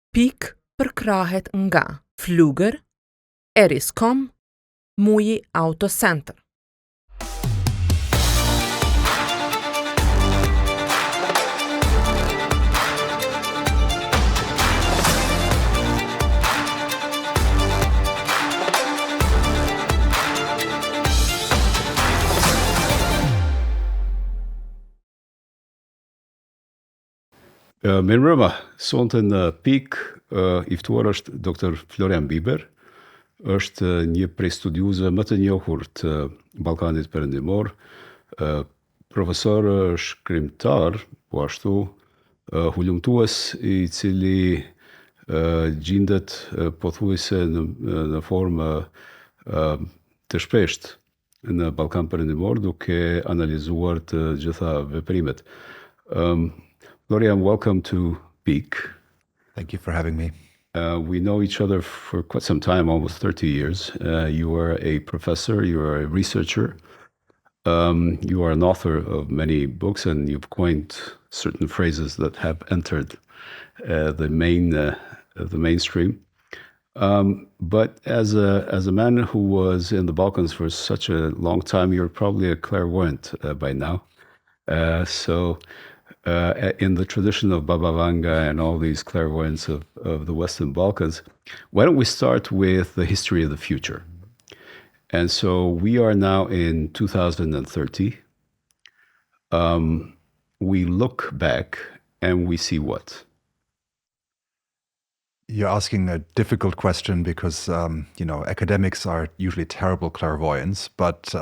Pikë përkrahet nga Flugër, Eriskom, Muji Auto Center. Mirëmbrëma, sonte në Pikë i ftuar është Dr. Florian Bieber, është një prej studiuesve më të njohur të Ballkanit Perëndimor, profesor shkrimtar, po ashtu hulumtues i cili gjendet pothuajse në formë të shpeshtë në Ballkan Perëndimor duke analizuar të gjitha veprimet. Florian, welcome to Pike. Thank you for having me. We know each other for quite some time, almost 30 years. You are a professor, you are a researcher, you are an author of many books, and you've coined certain phrases that have entered the mainstream. But as a man who was in the Balkans for such a long time, you're probably a clairvoyant by now. In the tradition of Baba Vanga and all these clairvoyants of the Western Balkans, why don't we start with the history of the future? And so we are now in 2030. We look back and we see what? You're asking a difficult question because, academics are usually terrible clairvoyants. But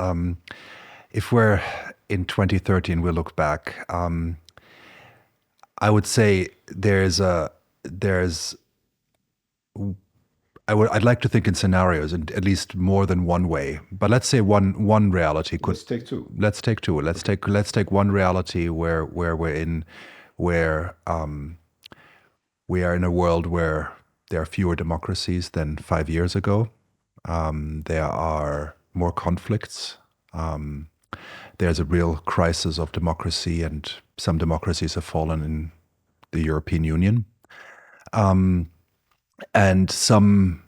if we're in 2030 and we look back, I would say I'd like to think in scenarios, in at least more than one way. But let's say one reality could. Let's take two. Let's take two. Let's take one reality where we are in a world where there are fewer democracies than 5 years ago. There are more conflicts. There's a real crisis of democracy, and some democracies have fallen in the European Union. And some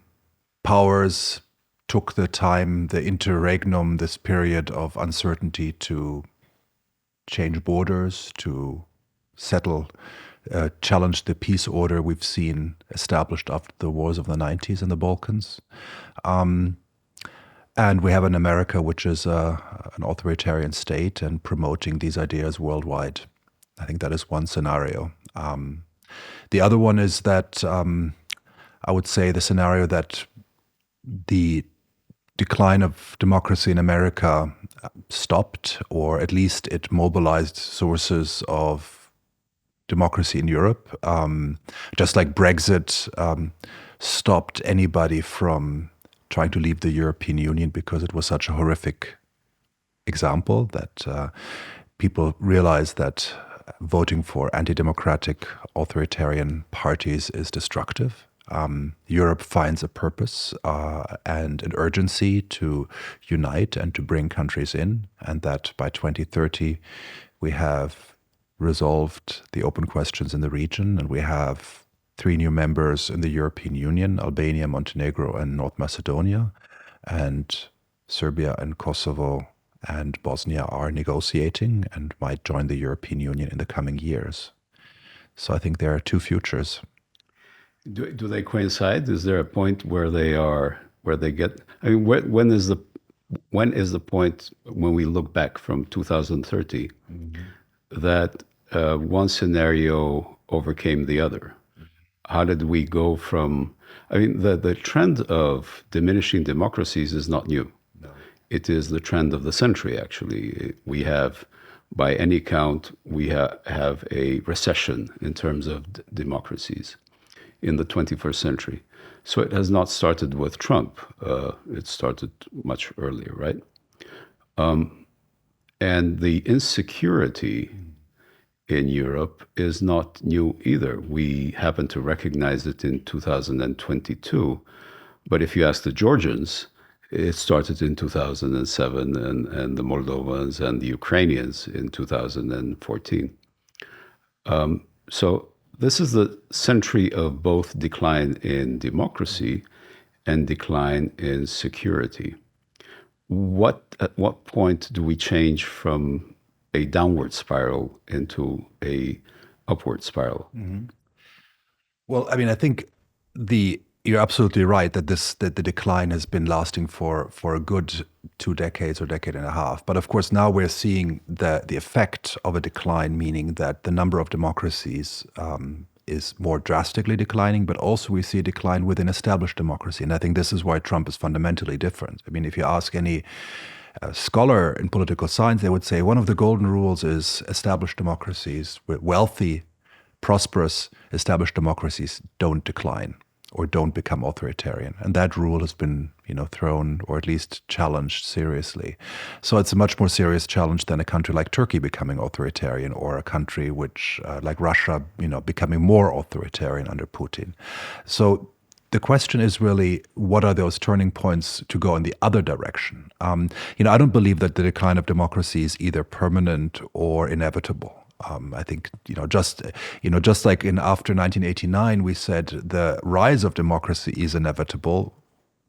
powers took the time, the interregnum, this period of uncertainty, to change borders, to settle, challenge the peace order we've seen established after the wars of the 90s in the Balkans. And we have an America which is an authoritarian state and promoting these ideas worldwide. I think that is one scenario. The other one is that I would say the scenario that the decline of democracy in America stopped, or at least it mobilized sources of democracy in Europe. Just like Brexit stopped anybody from trying to leave the European Union because it was such a horrific example that people realized that voting for anti-democratic authoritarian parties is destructive. Europe finds a purpose and an urgency to unite and to bring countries in, and that by 2030 we have resolved the open questions in the region, and we have 3 new members in the European Union: Albania, Montenegro, and North Macedonia. And Serbia and Kosovo and Bosnia are negotiating and might join the European Union in the coming years. So I think there are 2 futures. Do they coincide? Is there a point where they get? I mean, when is the point when we look back from 2030 that one scenario overcame the other? How did we go from? I mean, the trend of diminishing democracies is not new. No. It is the trend of the century. Actually, we have, by any count, we have a recession in terms of democracies in the 21st century. So it has not started with Trump. It started much earlier, right? And the insecurity in Europe is not new either. We happen to recognize it in 2022. But if you ask the Georgians, it started in 2007, and the Moldovans and the Ukrainians in 2014. So this is the century of both decline in democracy and decline in security. At what point do we change from a downward spiral into a upward spiral? Well, I mean, I think you're absolutely right that the decline has been lasting for a good 2 decades or decade and a half. But of course, now we're seeing the effect of a decline, meaning that the number of democracies is more drastically declining, but also we see a decline within established democracy. And I think this is why Trump is fundamentally different. I mean, if you ask any scholar in political science, they would say one of the golden rules is established democracies, wealthy, prosperous, established democracies don't decline or don't become authoritarian. And that rule has been, thrown or at least challenged seriously. So it's a much more serious challenge than a country like Turkey becoming authoritarian or a country which, like Russia, becoming more authoritarian under Putin. So the question is really, what are those turning points to go in the other direction? I don't believe that the decline of democracy is either permanent or inevitable. I think, just like after 1989, we said the rise of democracy is inevitable.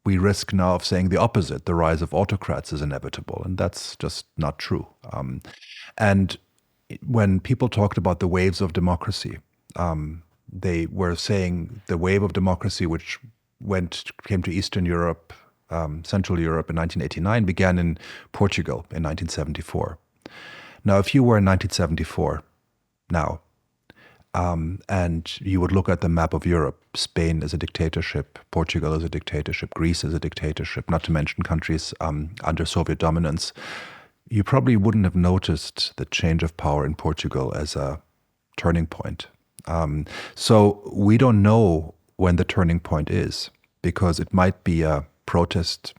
We risk now of saying the opposite. The rise of autocrats is inevitable. And that's just not true. And when people talked about the waves of democracy, they were saying the wave of democracy which came to Eastern Europe, Central Europe in 1989 began in Portugal in 1974. Now, if you were in 1974 now, and you would look at the map of Europe, Spain is a dictatorship, Portugal is a dictatorship, Greece is a dictatorship, not to mention countries under Soviet dominance, you probably wouldn't have noticed the change of power in Portugal as a turning point. So we don't know when the turning point is, because it might be a protest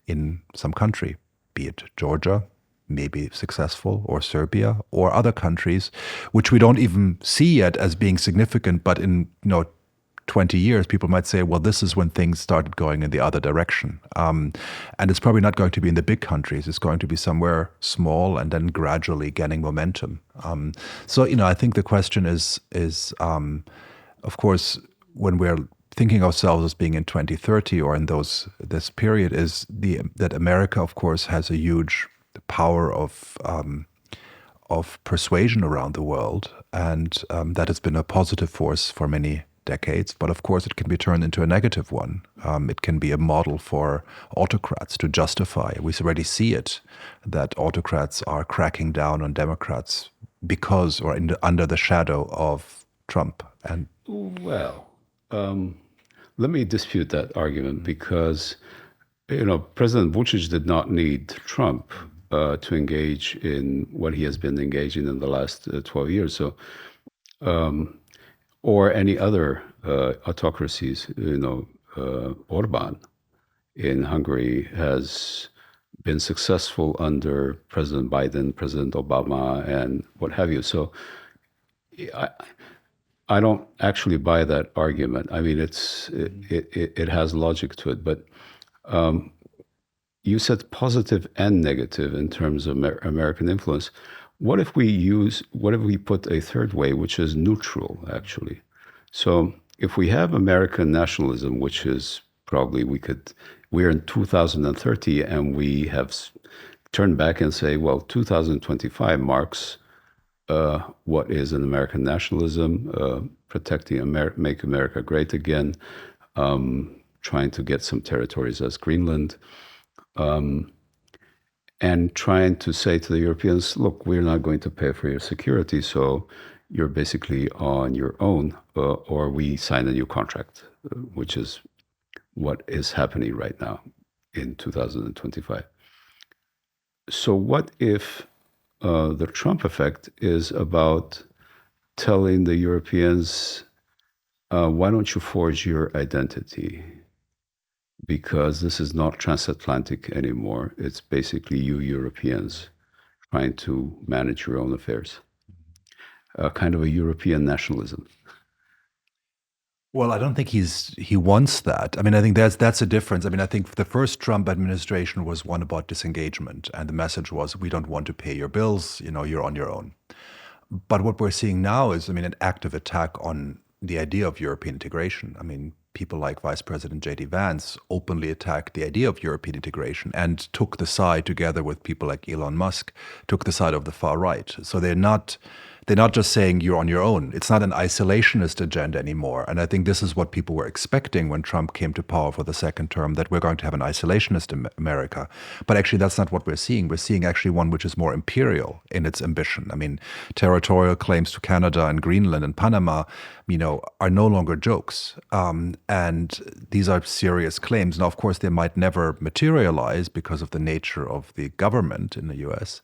in some country, be it Georgia, maybe successful, or Serbia, or other countries, which we don't even see yet as being significant, but in 20 years, people might say, well, this is when things started going in the other direction. And it's probably not going to be in the big countries. It's going to be somewhere small and then gradually gaining momentum. So, I think the question is of course, when we're thinking ourselves as being in 2030 or in this period, is that America, of course, has a huge power of persuasion around the world, and that has been a positive force for many decades. But of course, it can be turned into a negative one. It can be a model for autocrats to justify. We already see it, that autocrats are cracking down on Democrats because or under the shadow of Trump. And well, let me dispute that argument, because President Vučić did not need Trump to engage in what he has been engaging in the last 12 years. So, or any other autocracies. Orban in Hungary has been successful under President Biden, President Obama, and what have you. So I don't actually buy that argument. I mean, it has logic to it, but you said positive and negative in terms of American influence. What if we put a third way, which is neutral, actually? So if we have American nationalism, which is probably we're in 2030 and we have turned back and say, well, 2025 marks what is an American nationalism, protecting make America great again, trying to get some territories as Greenland, and trying to say to the Europeans, look, we're not going to pay for your security, so you're basically on your own, or we sign a new contract, which is what is happening right now in 2025. So what if the Trump effect is about telling the Europeans, why don't you forge your identity? Because this is not transatlantic anymore. It's basically you Europeans trying to manage your own affairs. Kind of a European nationalism. Well, I don't think he wants that. I mean, I think that's a difference. I mean, I think the first Trump administration was one about disengagement, and the message was, we don't want to pay your bills, you're on your own. But what we're seeing now is, an active attack on the idea of European integration. People like Vice President J.D. Vance openly attacked the idea of European integration and took the side, together with people like Elon Musk, took the side of the far right. So they're not just saying you're on your own. It's not an isolationist agenda anymore. And I think this is what people were expecting when Trump came to power for the second term, that we're going to have an isolationist America. But actually, that's not what we're seeing. We're seeing actually one which is more imperial in its ambition. Territorial claims to Canada and Greenland and Panama, are no longer jokes. And these are serious claims. Now, of course, they might never materialize because of the nature of the government in the US.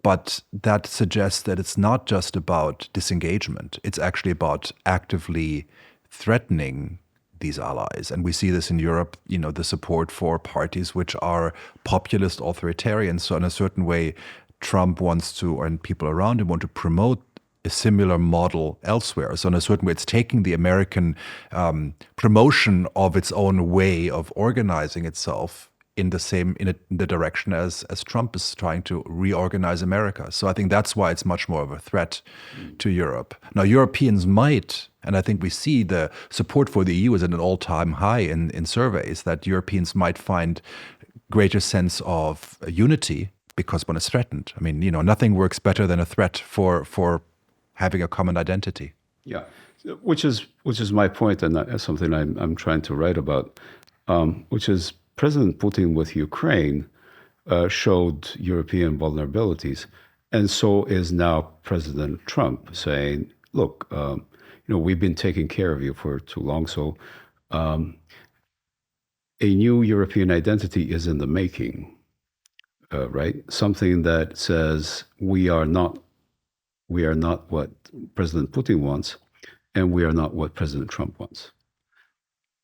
But that suggests that it's not just about disengagement. It's actually about actively threatening these allies. And we see this in Europe, the support for parties which are populist authoritarians. So in a certain way, Trump wants to, and people around him want to promote a similar model elsewhere. So in a certain way, it's taking the American promotion of its own way of organizing itself in the direction as Trump is trying to reorganize America. So I think that's why it's much more of a threat to Europe. Now, Europeans might, and I think we see the support for the EU is at an all-time high in surveys, that Europeans might find greater sense of unity because one is threatened. Nothing works better than a threat for having a common identity. Yeah, which is my point, and that's something I'm trying to write about, which is President Putin with Ukraine showed European vulnerabilities, and so is now President Trump saying, "Look, we've been taking care of you for too long, so a new European identity is in the making, right? Something that says we are not what President Putin wants, and we are not what President Trump wants."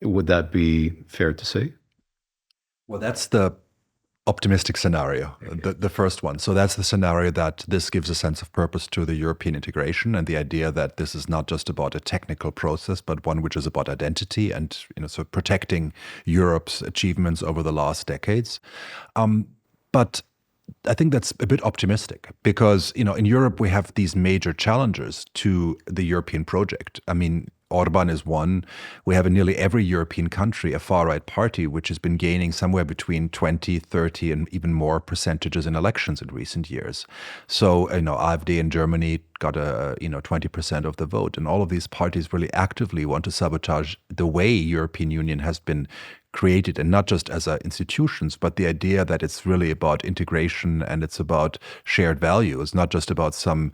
Would that be fair to say? Well, that's the optimistic scenario, the first one. So that's the scenario that this gives a sense of purpose to the European integration, and the idea that this is not just about a technical process, but one which is about identity and so protecting Europe's achievements over the last decades. But I think that's a bit optimistic because in Europe we have these major challenges to the European project. Orban is one. We have in nearly every European country a far-right party which has been gaining somewhere between 20, 30 and even more percentages in elections in recent years. So, AfD in Germany got 20% of the vote. And all of these parties really actively want to sabotage the way European Union has been created, and not just as institutions, but the idea that it's really about integration and it's about shared values, not just about some,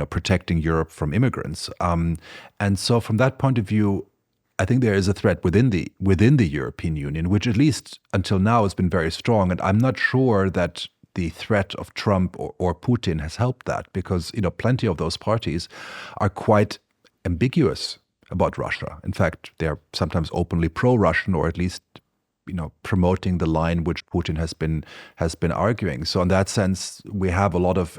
protecting Europe from immigrants. And so from that point of view, I think there is a threat within the European Union, which at least until now has been very strong. And I'm not sure that the threat of Trump or Putin has helped that, because, plenty of those parties are quite ambiguous about Russia. In fact, they're sometimes openly pro-Russian, or at least promoting the line which Putin has been arguing. So in that sense, we have a lot of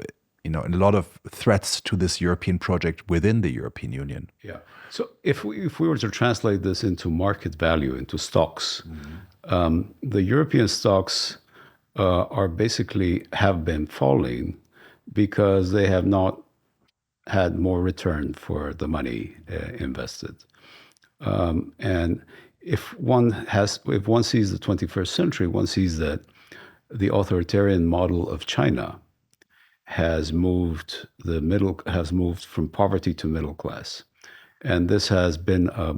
threats to this European project within the European Union. Yeah. So if we were to translate this into market value, into stocks, the European stocks have been falling because they have not had more return for the money invested. And if one sees the 21st century, one sees that the authoritarian model of China has moved from poverty to middle class. And this has been a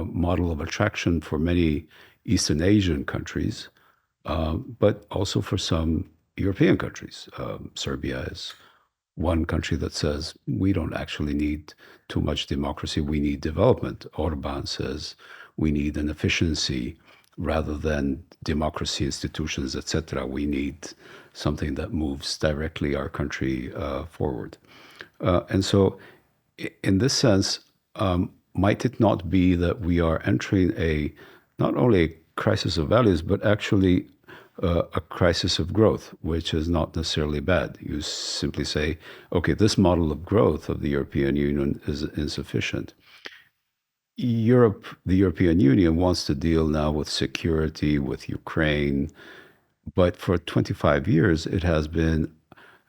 model of attraction for many Eastern Asian countries, but also for some European countries. Serbia is one country that says, we don't actually need too much democracy, we need development. Orban says, we need an efficiency rather than democracy institutions, etc. We need something that moves directly our country forward. And so in this sense, might it not be that we are entering not only a crisis of values, but actually a crisis of growth, which is not necessarily bad. You simply say, okay, this model of growth of the European Union is insufficient. The European Union wants to deal now with security, with Ukraine, but for 25 years, it has been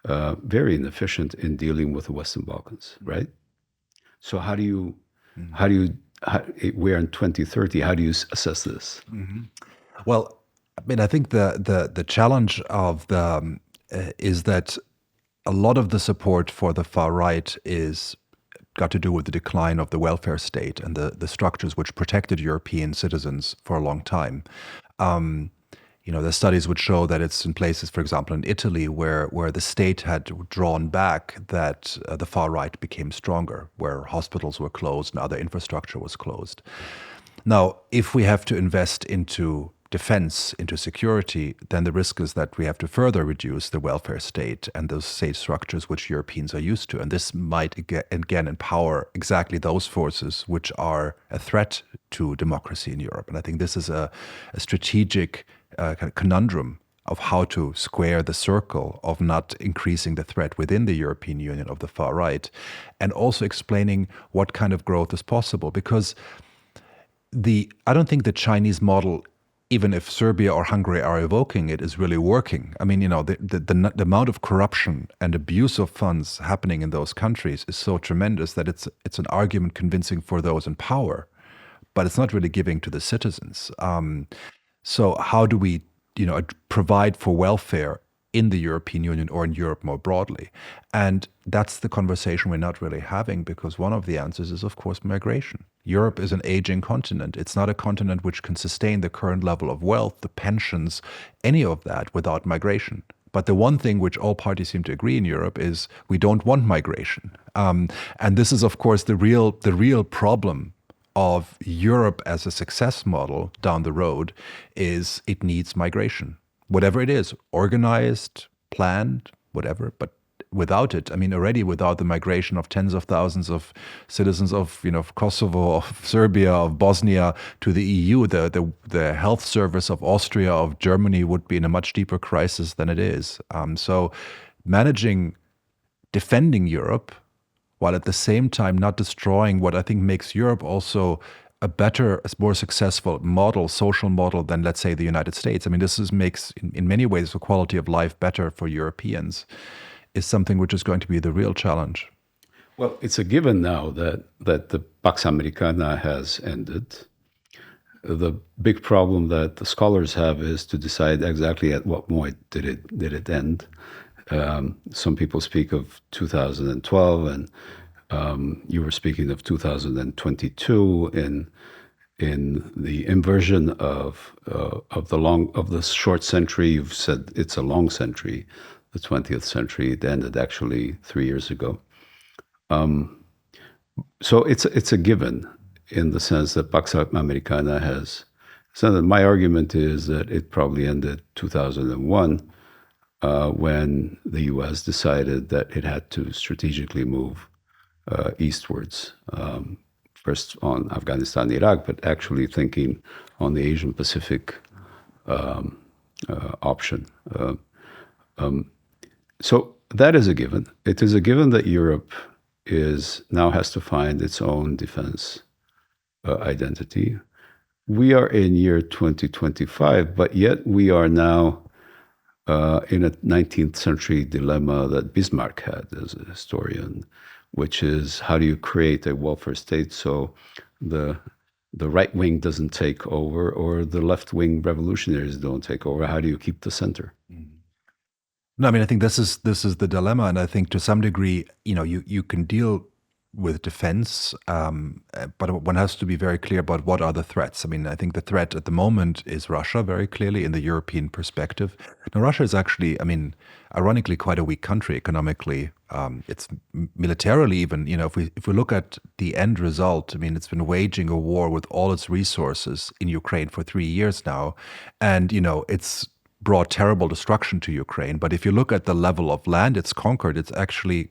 very inefficient in dealing with the Western Balkans, right? So we're in 2030, how do you assess this? Well, I mean, I think the challenge of is that a lot of the support for the far right is got to do with the decline of the welfare state and the structures which protected European citizens for a long time. The studies would show that it's in places, for example, in Italy, where the state had drawn back, that the far right became stronger, where hospitals were closed and other infrastructure was closed. Now, if we have to invest into defense, into security, then the risk is that we have to further reduce the welfare state and those state structures which Europeans are used to. And this might, again, empower exactly those forces which are a threat to democracy in Europe. And I think this is a strategic kind of conundrum of how to square the circle of not increasing the threat within the European Union of the far right, and also explaining what kind of growth is possible. Because I don't think the Chinese model, even if Serbia or Hungary are evoking it, is really working. I mean, the amount of corruption and abuse of funds happening in those countries is so tremendous that it's an argument convincing for those in power, but it's not really giving to the citizens. So how do we, provide for welfare in the European Union or in Europe more broadly? And that's the conversation we're not really having, because one of the answers is, of course, migration. Europe is an aging continent. It's not a continent which can sustain the current level of wealth, the pensions, any of that without migration. But the one thing which all parties seem to agree in Europe is we don't want migration. And this is, of course, the real problem of Europe as a success model down the road is it needs migration. Whatever it is, organized, planned, whatever, but without it, I mean, already without the migration of tens of thousands of citizens of Kosovo, of Serbia, of Bosnia to the EU, the health service of Austria, of Germany would be in a much deeper crisis than it is. So defending Europe, while at the same time not destroying what I think makes Europe also a better, more successful social model than, let's say, the United States. I mean, makes in many ways the quality of life better for Europeans, is something which is going to be the real challenge. Well, it's a given now that the Pax Americana has ended. The big problem that the scholars have is to decide exactly at what point did it end. Some people speak of 2012, and you were speaking of 2022 in the inversion of the short century. You've said it's a long century, the 20th century. It ended actually 3 years ago. So it's a given in the sense that Pax Americana has. So my argument is that it probably ended 2001. When the U.S. decided that it had to strategically move eastwards, first on Afghanistan, Iraq, but actually thinking on the Asian Pacific option. So that is a given. It is a given that Europe now has to find its own defense identity. We are in year 2025, but yet we are now in a 19th century dilemma that Bismarck had as a historian, which is how do you create a welfare state so the right wing doesn't take over or the left wing revolutionaries don't take over? How do you keep the center? No, I mean, I think this is the dilemma, and I think to some degree, you can deal with defense, but one has to be very clear about what are the threats. I mean, I think the threat at the moment is Russia, very clearly in the European perspective. Now, Russia is actually, I mean, ironically, quite a weak country economically. It's militarily even, if we look at the end result, I mean, it's been waging a war with all its resources in Ukraine for 3 years now, and it's brought terrible destruction to Ukraine. But if you look at the level of land it's conquered, it's actually,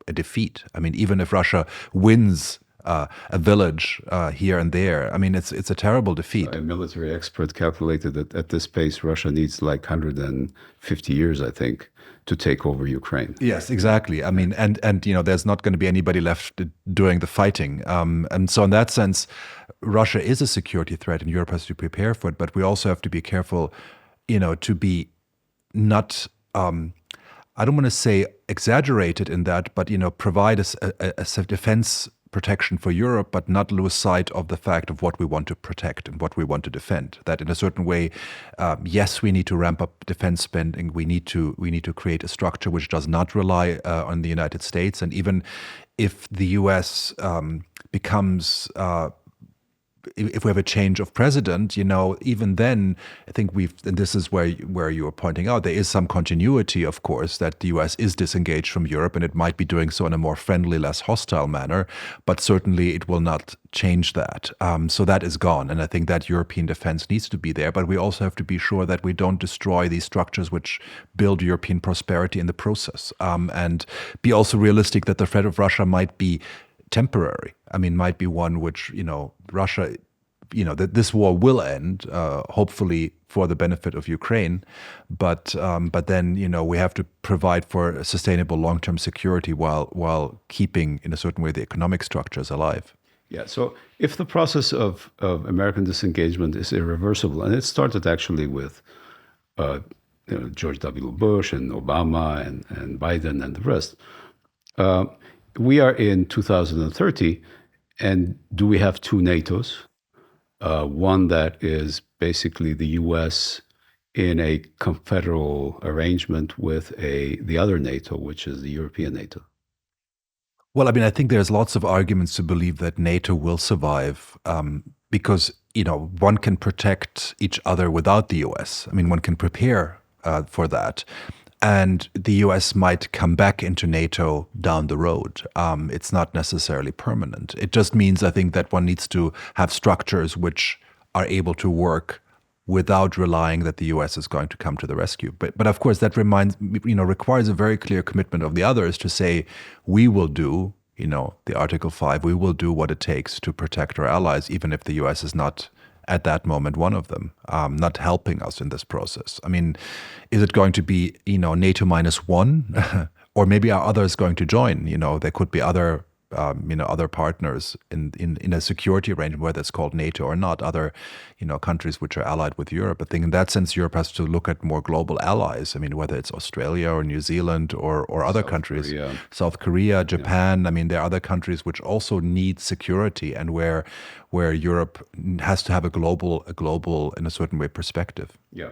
a defeat. I mean, even if Russia wins a village here and there, I mean, it's a terrible defeat. A military expert calculated that at this pace, Russia needs like 150 years, I think, to take over Ukraine. Yes, exactly. I mean, and there's not going to be anybody left doing the fighting. And so in that sense, Russia is a security threat and Europe has to prepare for it. But we also have to be careful, to be not I don't want to say exaggerated in that, but provide a defense protection for Europe, but not lose sight of the fact of what we want to protect and what we want to defend. That in a certain way, yes, we need to ramp up defense spending. We need to create a structure which does not rely on the United States. And even if the U.S. becomes if we have a change of president, even then, I think and this is where you were pointing out, there is some continuity, of course, that the US is disengaged from Europe, and it might be doing so in a more friendly, less hostile manner, but certainly it will not change that. So that is gone, and I think that European defense needs to be there, but we also have to be sure that we don't destroy these structures which build European prosperity in the process, and be also realistic that the threat of Russia might be temporary. I mean, might be one which, Russia, that this war will end, hopefully for the benefit of Ukraine. But then, we have to provide for sustainable long-term security while keeping, in a certain way, the economic structures alive. Yeah. So if the process of American disengagement is irreversible, and it started actually with George W. Bush and Obama and Biden and the rest, we are in 2030, and do we have two NATOs? One that is basically the U.S. in a confederal arrangement with the other NATO, which is the European NATO. Well, I mean, I think there's lots of arguments to believe that NATO will survive because, one can protect each other without the U.S. I mean, one can prepare for that. And the U.S. might come back into NATO down the road. It's not necessarily permanent. It just means, I think, that one needs to have structures which are able to work without relying that the U.S. is going to come to the rescue. But of course, that requires a very clear commitment of the others to say, we will do, the Article 5, we will do what it takes to protect our allies, even if the U.S. is not at that moment one of them, not helping us in this process. I mean, is it going to be, NATO -1? Or maybe are others going to join? There could be other, other partners in a security arrangement, whether it's called NATO or not, other, countries which are allied with Europe. I think in that sense, Europe has to look at more global allies. I mean, whether it's Australia or New Zealand or other countries, South Korea, Japan. Yeah. I mean, there are other countries which also need security, and where Europe has to have a global, in a certain way, perspective. Yeah.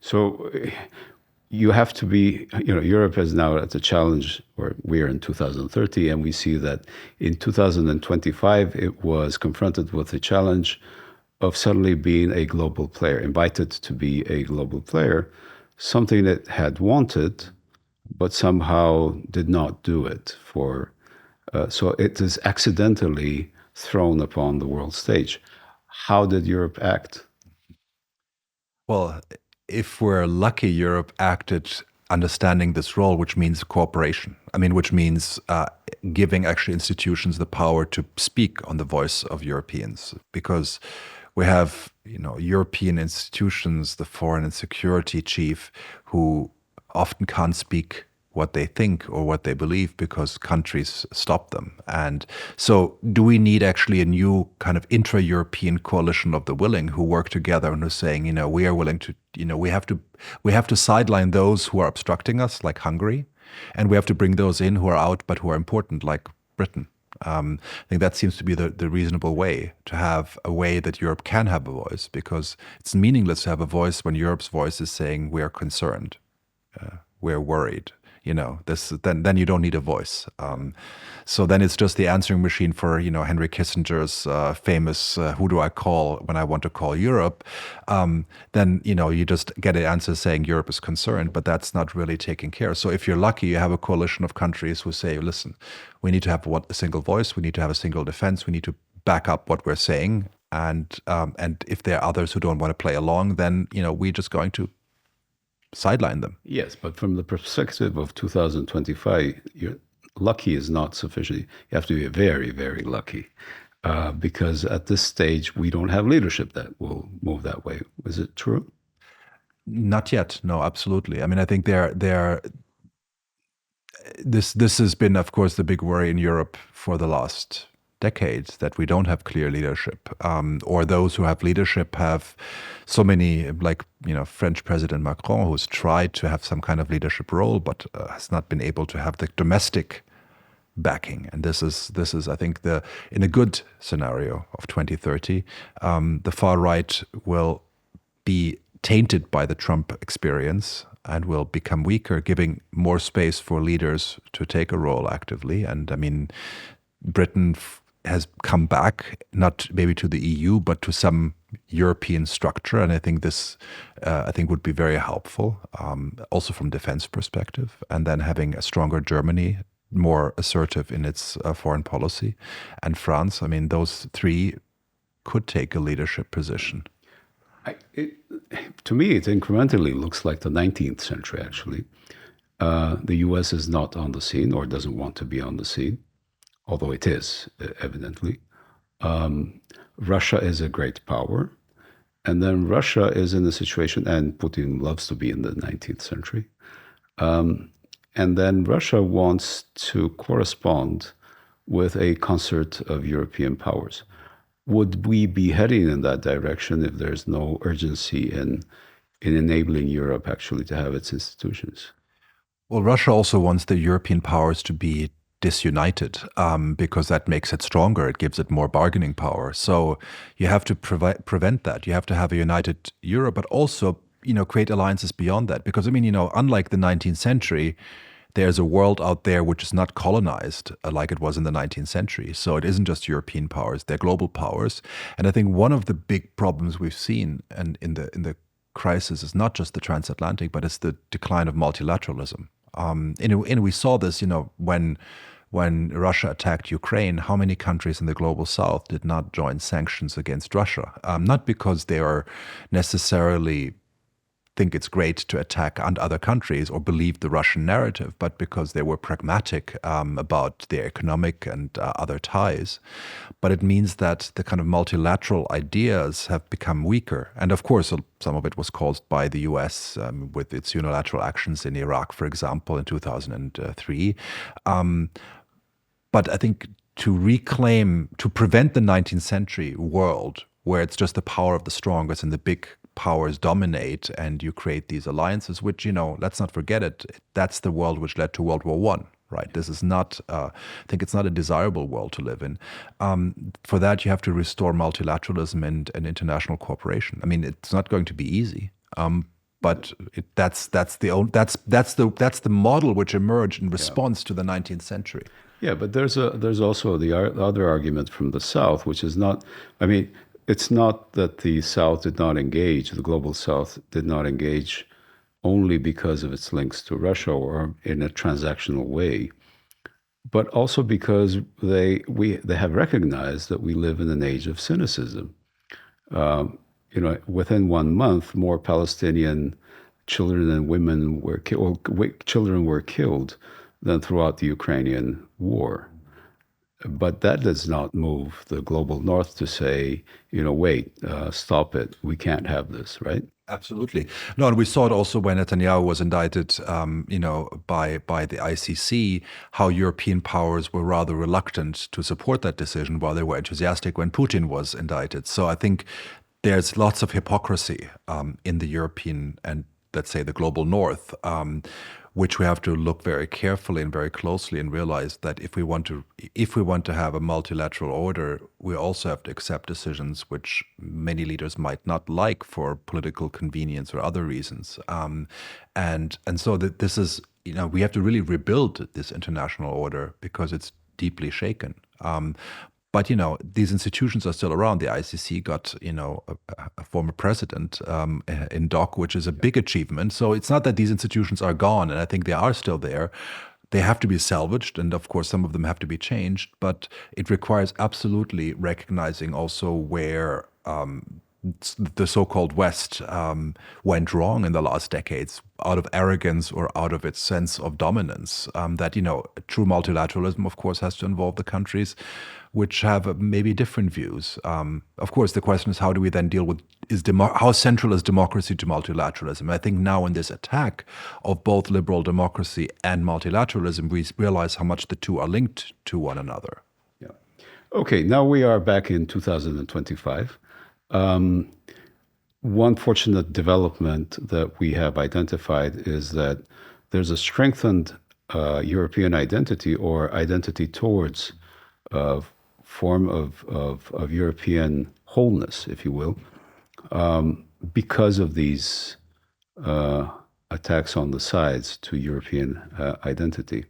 So you have to be, Europe is now at a challenge, or we're in 2030, and we see that in 2025, it was confronted with the challenge of suddenly being a global player, invited to be a global player, something it had wanted, but somehow did not do it so it is accidentally thrown upon the world stage. How did Europe act? Well, if we're lucky, Europe acted understanding this role, which means cooperation. I mean, which means giving actually institutions the power to speak on the voice of Europeans, because we have, European institutions, the foreign and security chief, who often can't speak what they think or what they believe because countries stop them. And so do we need actually a new kind of intra-European coalition of the willing who work together and who are saying, we are willing to, we have to sideline those who are obstructing us, like Hungary, and we have to bring those in who are out but who are important, like Britain. I think that seems to be the reasonable way, to have a way that Europe can have a voice, because it's meaningless to have a voice when Europe's voice is saying we are concerned, we're worried. Then you don't need a voice. So then it's just the answering machine for, Henry Kissinger's famous, who do I call when I want to call Europe? Then, you just get an answer saying Europe is concerned, but that's not really taking care. So if you're lucky, you have a coalition of countries who say, listen, we need to have a single voice, we need to have a single defense, we need to back up what we're saying. And if there are others who don't want to play along, then, we're just going to sideline them. Yes, but from the perspective of 2025, lucky is not sufficient. You have to be very, very lucky, because at this stage, we don't have leadership that will move that way. Is it true? Not yet. No, absolutely. I mean, I think this has been, of course, the big worry in Europe for the last decades that we don't have clear leadership, or those who have leadership have so many, like French President Macron, who's tried to have some kind of leadership role, but has not been able to have the domestic backing. And this is I think in a good scenario of 2030, the far right will be tainted by the Trump experience and will become weaker, giving more space for leaders to take a role actively. And I mean, Britain has come back, not maybe to the EU, but to some European structure. And I think this, would be very helpful, also from defense perspective. And then having a stronger Germany, more assertive in its foreign policy, and France. I mean, those three could take a leadership position. To me, it incrementally looks like the 19th century, actually. The US is not on the scene or doesn't want to be on the scene, although it is, evidently. Russia is a great power. And then Russia is in a situation, and Putin loves to be in the 19th century. And then Russia wants to correspond with a concert of European powers. Would we be heading in that direction if there's no urgency in enabling Europe actually to have its institutions? Well, Russia also wants the European powers to be disunited, because that makes it stronger. It gives it more bargaining power. So you have to prevent that. You have to have a united Europe, but also create alliances beyond that. Because, unlike the 19th century, there's a world out there which is not colonized like it was in the 19th century. So it isn't just European powers, they're global powers. And I think one of the big problems we've seen and in the crisis is not just the transatlantic, but it's the decline of multilateralism. And we saw this, when Russia attacked Ukraine, how many countries in the global south did not join sanctions against Russia? Not because they are necessarily think it's great to attack other countries or believe the Russian narrative, but because they were pragmatic about their economic and other ties. But it means that the kind of multilateral ideas have become weaker. And of course, some of it was caused by the US with its unilateral actions in Iraq, for example, in 2003. But I think to prevent the 19th century world where it's just the power of the strongest and the big powers dominate, and you create these alliances, which, let's not forget it, that's the world which led to World War I, right? This is not, I think it's not a desirable world to live in. For that, you have to restore multilateralism and international cooperation. I mean, it's not going to be easy, but that's the model which emerged in response to the 19th century. Yeah, but there's also the other argument from the South, which is not, it's not that the South did not engage, the global South did not engage only because of its links to Russia or in a transactional way, but also because they have recognized that we live in an age of cynicism. Within 1 month, more Palestinian children and women were killed than throughout the Ukrainian war. But that does not move the global North to say, wait, stop it. We can't have this, right? Absolutely. No, and we saw it also when Netanyahu was indicted, by the ICC, how European powers were rather reluctant to support that decision while they were enthusiastic when Putin was indicted. So I think there's lots of hypocrisy in the European and, let's say, the global North, which we have to look very carefully and very closely and realize that if we want to have a multilateral order, we also have to accept decisions which many leaders might not like for political convenience or other reasons. And so that this is, we have to really rebuild this international order because it's deeply shaken. But, these institutions are still around. The ICC got, a former president in dock, which is a big achievement. So it's not that these institutions are gone, and I think they are still there. They have to be salvaged, and of course, some of them have to be changed. But it requires absolutely recognizing also where the so-called West went wrong in the last decades out of arrogance or out of its sense of dominance. That, true multilateralism, of course, has to involve the countries which have maybe different views. Of course, the question is, how do we then deal with, how central is democracy to multilateralism? I think now in this attack of both liberal democracy and multilateralism, we realize how much the two are linked to one another. Okay, now we are back in 2025. One fortunate development that we have identified is that there's a strengthened European identity or identity towards a form of European wholeness, if you will, because of these attacks on the sides to European identity.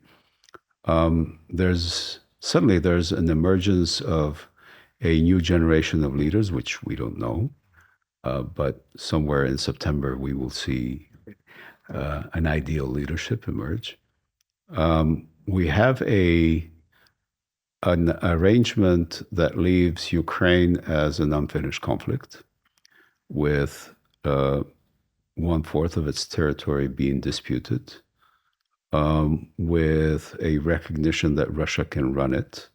There's an emergence of a new generation of leaders, which we don't know, but somewhere in September we will see an ideal leadership emerge. We have an arrangement that leaves Ukraine as an unfinished conflict, with 1/4 of its territory being disputed, with a recognition that Russia can run it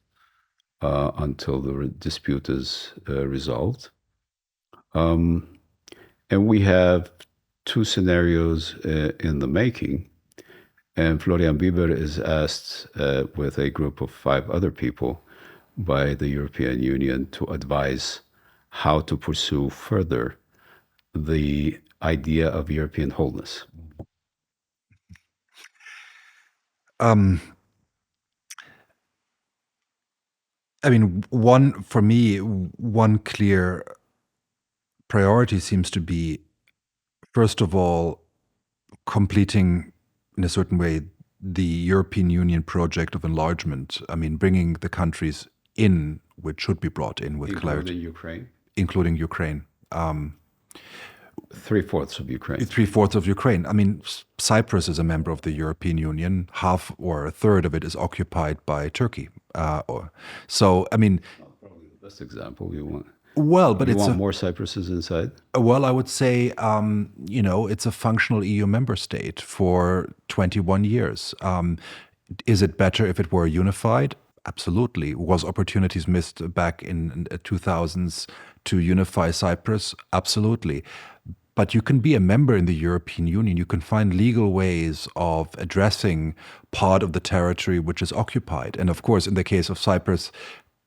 until the dispute is resolved. And we have two scenarios in the making. And Florian Bieber is asked with a group of 5 other people by the European Union to advise how to pursue further the idea of European wholeness. I mean, one clear priority seems to be, first of all, completing in a certain way the European Union project of enlargement. I mean, bringing the countries in which should be brought in with clarity. Including Ukraine. 3/4 of Ukraine. 3/4 of Ukraine. I mean, Cyprus is a member of the European Union. Half or a third of it is occupied by Turkey. So, I mean, probably the best example you want. Well, but you want more Cypruses inside? Well, I would say, it's a functional EU member state for 21 years. Is it better if it were unified? Absolutely. Was opportunities missed back in the 2000s to unify Cyprus? Absolutely. But you can be a member in the European Union. You can find legal ways of addressing part of the territory which is occupied. And of course, in the case of Cyprus,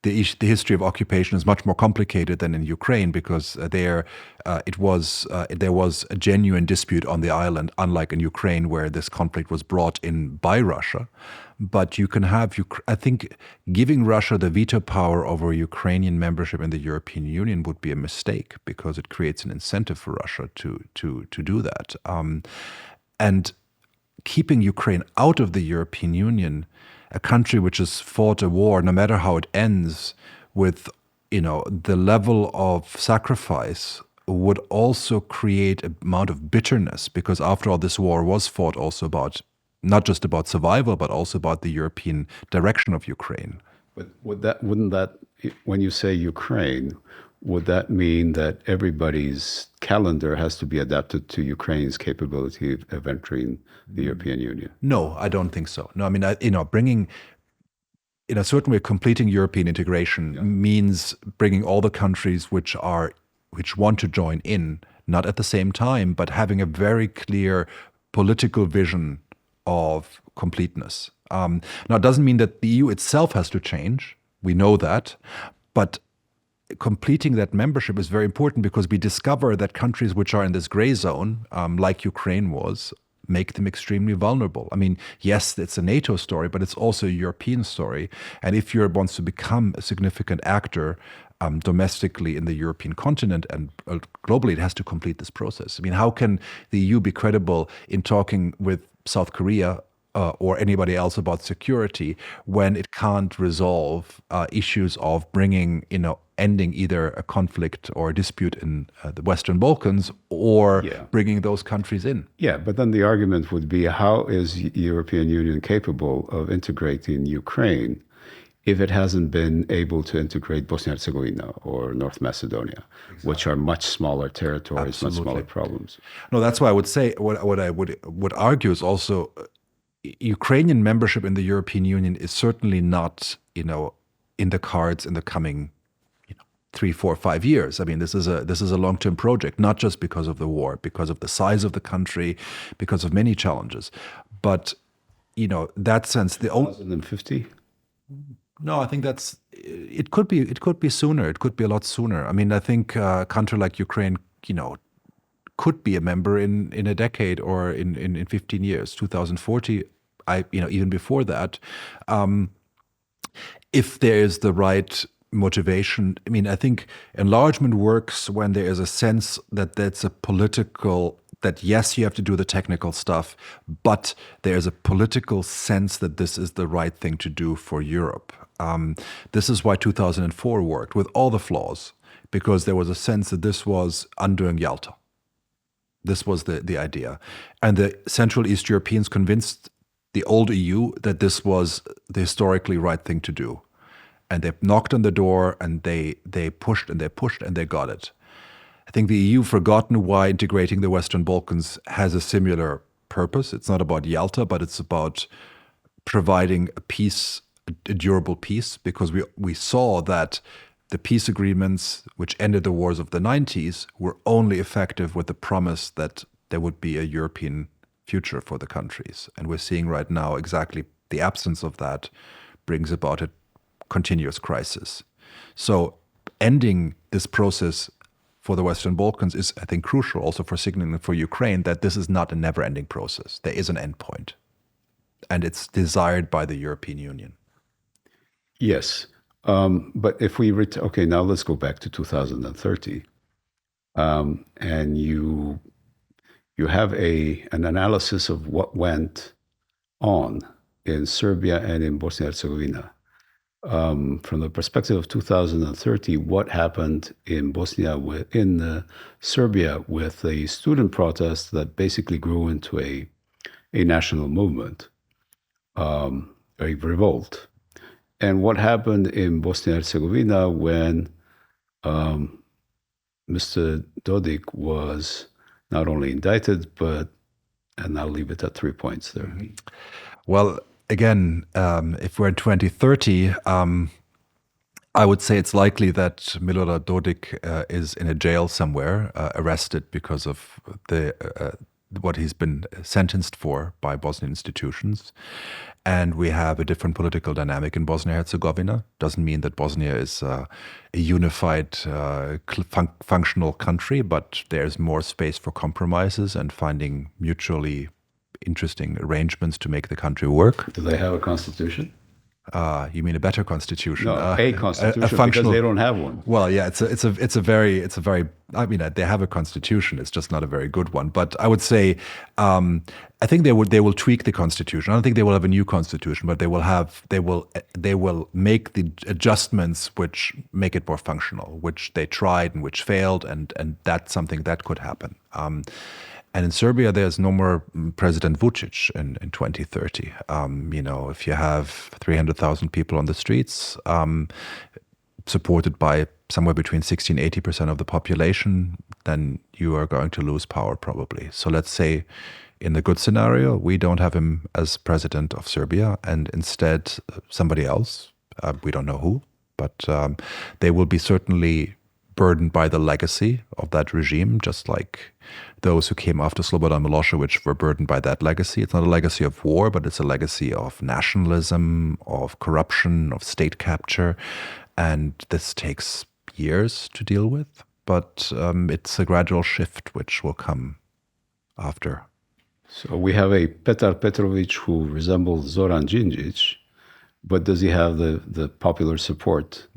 the history of occupation is much more complicated than in Ukraine, because there was a genuine dispute on the island, unlike in Ukraine where this conflict was brought in by Russia. But you can have, I think, giving Russia the veto power over Ukrainian membership in the European Union would be a mistake, because it creates an incentive for Russia to do that. And keeping Ukraine out of the European Union, a country which has fought a war, no matter how it ends, with the level of sacrifice, would also create an amount of bitterness, because after all, this war was fought also about, not just about survival, but also about the European direction of Ukraine. But wouldn't that, when you say Ukraine, would that mean that everybody's calendar has to be adapted to Ukraine's capability of entering the European Union? No, I don't think so. No, I mean, bringing, in a certain way, completing European integration means bringing all the countries which want to join in, not at the same time, but having a very clear political vision of completeness. Now, it doesn't mean that the EU itself has to change. We know that. But completing that membership is very important, because we discover that countries which are in this gray zone, like Ukraine was, make them extremely vulnerable. I mean, yes, it's a NATO story, but it's also a European story. And if Europe wants to become a significant actor domestically in the European continent and globally, it has to complete this process. I mean, how can the EU be credible in talking with South Korea or anybody else about security when it can't resolve issues of ending either a conflict or a dispute in the Western Balkans, or bringing those countries in? Yeah, but then the argument would be, how is the European Union capable of integrating Ukraine if it hasn't been able to integrate Bosnia and Herzegovina or North Macedonia, which are much smaller territories, much smaller problems? No, that's why I would say, what I would argue is also, Ukrainian membership in the European Union is certainly not, in the cards in the coming 3, 4, 5 years. I mean, this is a long-term project, not just because of the war, because of the size of the country, because of many challenges. But, that sense, the 2050? No, I think it could be sooner. It could be a lot sooner. I mean, I think a country like Ukraine, could be a member in a decade or in 15 years, 2040, even before that, if there is the right motivation. I mean, I think enlargement works when there is a sense that that yes, you have to do the technical stuff, but there is a political sense that this is the right thing to do for Europe. This is why 2004 worked with all the flaws, because there was a sense that this was undoing Yalta. This was the idea. And the Central East Europeans convinced the old EU that this was the historically right thing to do. And they knocked on the door and they pushed and they pushed and they got it. I think the EU forgotten why integrating the Western Balkans has a similar purpose. It's not about Yalta, but it's about providing a peace, a durable peace, because we saw that the peace agreements which ended the wars of the 90s were only effective with the promise that there would be a European future for the countries. And we're seeing right now exactly the absence of that brings about a continuous crisis. So ending this process for the Western Balkans is, I think, crucial also for signaling for Ukraine that this is not a never-ending process. There is an end point, and it's desired by the European Union. Yes. But if we okay, now let's go back to 2030, and you have an analysis of what went on in Serbia and in Bosnia and Herzegovina. From the perspective of 2030, what happened in Serbia with a student protest that basically grew into a national movement, a revolt. And what happened in Bosnia and Herzegovina when Mr. Dodik was not only indicted, and I'll leave it at 3 points there. Well, again, if we're in 2030, I would say it's likely that Milorad Dodik is in a jail somewhere, arrested because of what he's been sentenced for by Bosnian institutions. And we have a different political dynamic in Bosnia-Herzegovina. Doesn't mean that Bosnia is a unified, functional country, but there's more space for compromises and finding mutually interesting arrangements to make the country work. Do they have a constitution? You mean a better constitution? No, a constitution, a functional, because they don't have one. Well, yeah, it's a very. I mean, they have a constitution. It's just not a very good one. But I would say, I think they will tweak the constitution. I don't think they will have a new constitution, but they will make the adjustments which make it more functional, which they tried and which failed, and that's something that could happen. And in Serbia, there's no more President Vučić in 2030. If you have 300,000 people on the streets, supported by somewhere between 60 and 80% of the population, then you are going to lose power probably. So let's say in the good scenario, we don't have him as president of Serbia, and instead somebody else, we don't know who, but they will be certainly burdened by the legacy of that regime, just like those who came after Slobodan Milosevic were burdened by that legacy. It's not a legacy of war, but it's a legacy of nationalism, of corruption, of state capture. And this takes years to deal with, but it's a gradual shift which will come after. So we have a Petar Petrovic who resembles Zoran Đinđić, but does he have the popular support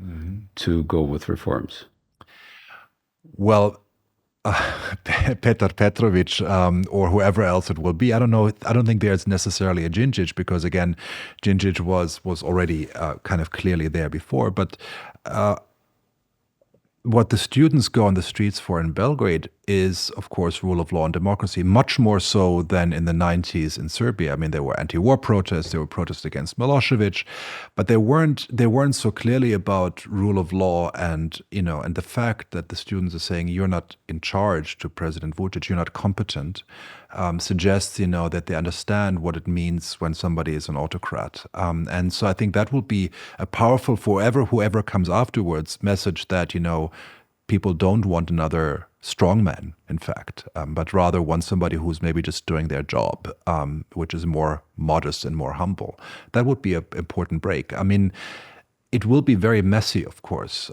to go with reforms? Well, Petar Petrovic or whoever else it will be, I don't know. I don't think there's necessarily a Đinđić, because again, Đinđić was already kind of clearly there before. But what the students go on the streets for in Belgrade is, of course, rule of law and democracy, much more so than in the 90s in Serbia. I mean, there were anti-war protests, there were protests against Milosevic, but they weren't so clearly about rule of law and the fact that the students are saying you're not in charge to President Vučić, you're not competent, suggests that they understand what it means when somebody is an autocrat. And so I think that will be a powerful, whoever comes afterwards, message that people don't want another strongman, in fact, but rather want somebody who's maybe just doing their job, which is more modest and more humble. That would be an important break. I mean, It will be very messy, of course,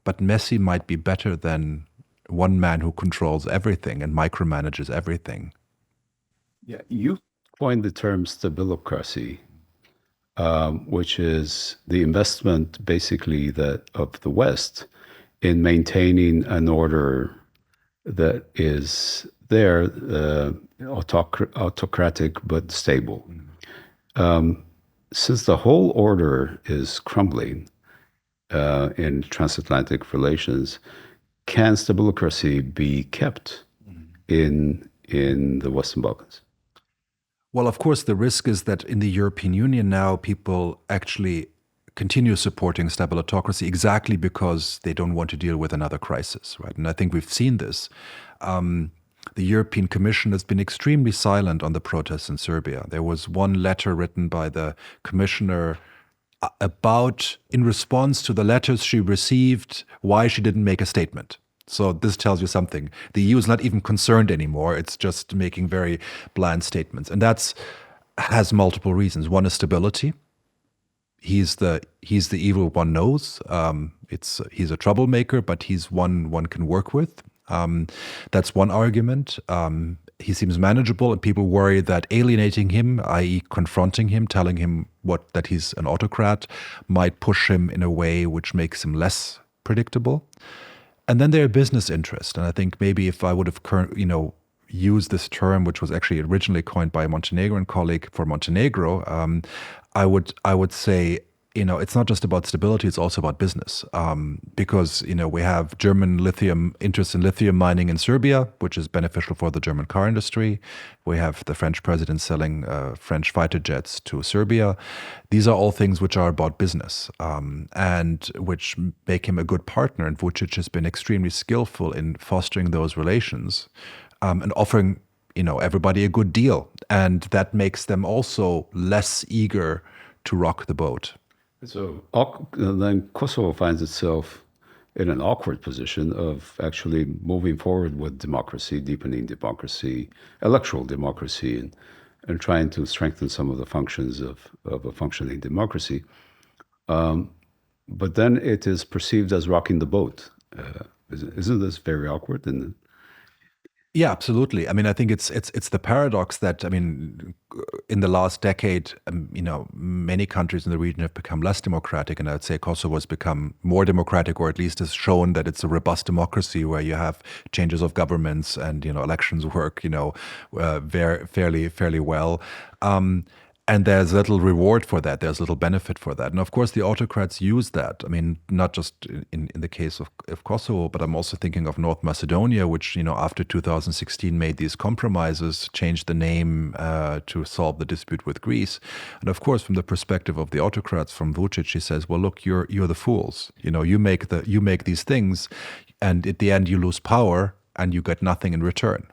but messy might be better than one man who controls everything and micromanages everything. Yeah, you coined the term stabilocracy, which is the investment basically that of the West in maintaining an order that is there, autocratic but stable. Since the whole order is crumbling in transatlantic relations, can stabilocracy be kept in the Western Balkans? Well, of course, the risk is that in the European Union now, people actually continue supporting stabilocracy exactly because they don't want to deal with another crisis, right? And I think we've seen this. The European Commission has been extremely silent on the protests in Serbia. There was one letter written by the commissioner about, in response to the letters she received, why she didn't make a statement. So this tells you something. The EU is not even concerned anymore. It's just making very bland statements. And has multiple reasons. One is stability. He's the evil one knows. He's a troublemaker, but he's one can work with. That's one argument. He seems manageable, and people worry that alienating him, i.e. confronting him, telling him that he's an autocrat, might push him in a way which makes him less predictable. And then there are business interests. And I think maybe if I would have used this term, which was actually originally coined by a Montenegrin colleague for Montenegro, I would say, it's not just about stability, it's also about business. Because, we have German interest in lithium mining in Serbia, which is beneficial for the German car industry. We have the French president selling French fighter jets to Serbia. These are all things which are about business, and which make him a good partner. And Vučić has been extremely skillful in fostering those relations and offering, everybody a good deal. And that makes them also less eager to rock the boat. So then Kosovo finds itself in an awkward position of actually moving forward with democracy, deepening democracy, electoral democracy, and trying to strengthen some of the functions of a functioning democracy. But then it is perceived as rocking the boat. Isn't this very awkward? Yeah, absolutely. I mean, I think it's the paradox that, in the last decade, many countries in the region have become less democratic, and I'd say Kosovo has become more democratic, or at least has shown that it's a robust democracy where you have changes of governments and elections work fairly well. And there's little reward for that. There's little benefit for that. And of course, the autocrats use that. I mean, not just in the case of Kosovo, but I'm also thinking of North Macedonia, which, after 2016 made these compromises, changed the name to solve the dispute with Greece. And of course, from the perspective of the autocrats, from Vučić, he says, well, look, you're the fools. You make these things, and at the end you lose power and you get nothing in return.